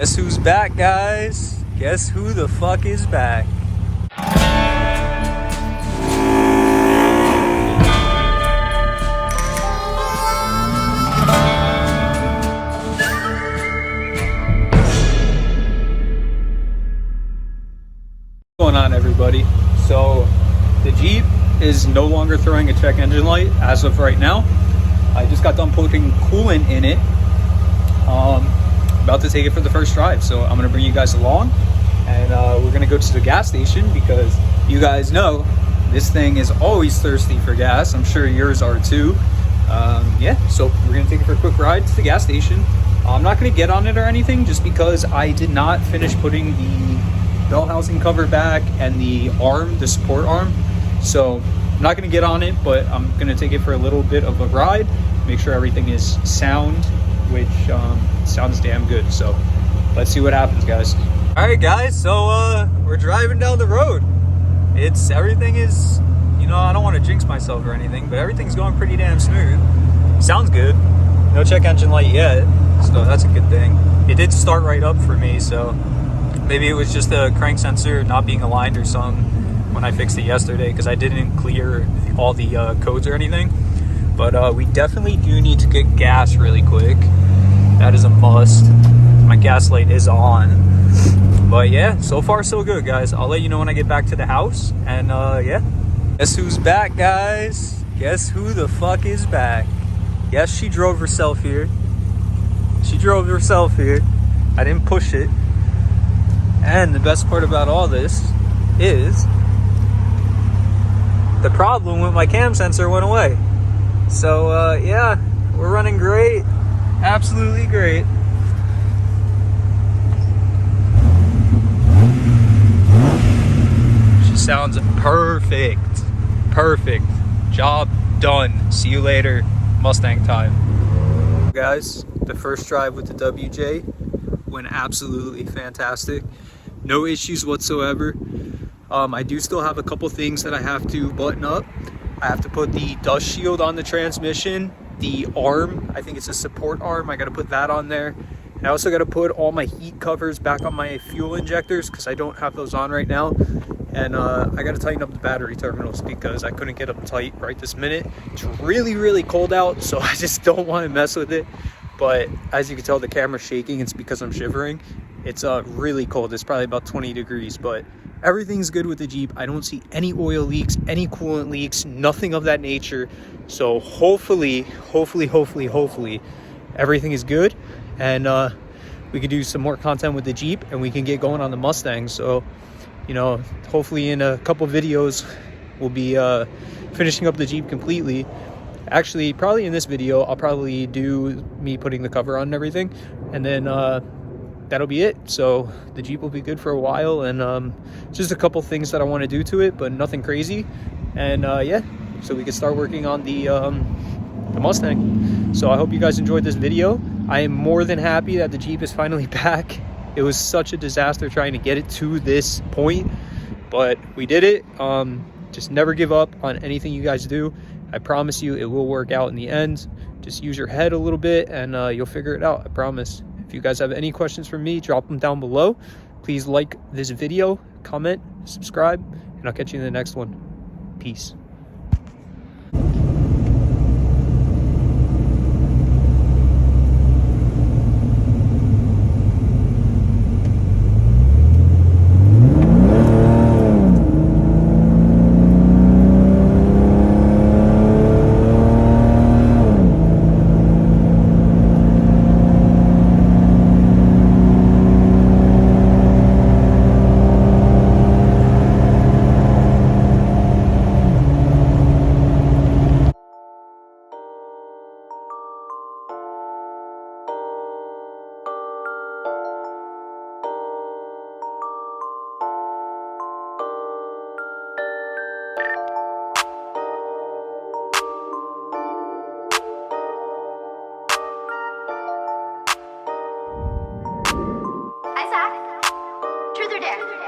Guess who's back, guys? Guess who the fuck is back? What's going on, everybody? So the Jeep is no longer throwing a check engine light as of right now. I just got done putting coolant in it. About to take it for the first drive, so I'm gonna bring you guys along, and we're gonna go to the gas station because you guys know this thing is always thirsty for gas. I'm sure yours are too. Yeah, so we're gonna take it for a quick ride to the gas station. I'm not gonna get on it or anything just because I did not finish putting the bell housing cover back and the arm, the support arm. So I'm not gonna get on it, but I'm gonna take it for a little bit of a ride, make sure everything is sound, which sounds damn good. So let's see what happens, guys. All right, guys, so we're driving down the road. Everything is, I don't want to jinx myself or anything, but everything's going pretty damn smooth. Sounds good. No check engine light yet, so that's a good thing. It did start right up for me, so maybe it was just the crank sensor not being aligned or something when I fixed it yesterday, because I didn't clear all the codes or anything. But we definitely do need to get gas really quick. That is a must. My gas light is on. But yeah, so far so good, guys. I'll let you know when I get back to the house. And yeah. Guess who's back, guys? Guess who the fuck is back? Yes, she drove herself here. She drove herself here. I didn't push it. And the best part about all this is the problem with my cam sensor went away. So yeah, we're running great. Absolutely great. She sounds perfect. Perfect. Job done. See you later. Mustang time. Guys, the first drive with the WJ went absolutely fantastic. No issues whatsoever. I do still have a couple things that I have to button up. I have to put the dust shield on the transmission. The arm, I think it's a support arm, I got to put that on there. And I also got to put all my heat covers back on my fuel injectors because I don't have those on right now. And I got to tighten up the battery terminals because I couldn't get them tight right this minute. It's really, really cold out, so I just don't want to mess with it. But as you can tell, the camera's shaking. It's because I'm shivering. It's really cold. It's probably about 20 degrees, but everything's good with the Jeep. I don't see any oil leaks, any coolant leaks, nothing of that nature. So hopefully, everything is good. And we can do some more content with the Jeep and we can get going on the Mustang. So, hopefully in a couple videos, we'll be finishing up the Jeep completely. Actually, probably in this video, I'll probably do me putting the cover on and everything. And then that'll be it. So the Jeep will be good for a while, and just a couple things that I want to do to it, but nothing crazy. And yeah, so we can start working on the Mustang. So I hope you guys enjoyed this video. I am more than happy that the Jeep is finally back. It was such a disaster trying to get it to this point, but we did it. Just never give up on anything you guys do. I promise you it will work out in the end. Just use your head a little bit and you'll figure it out, I promise. If you guys have any questions for me, drop them down below. Please like this video, comment, subscribe, and I'll catch you in the next one. Peace. Truth or dare?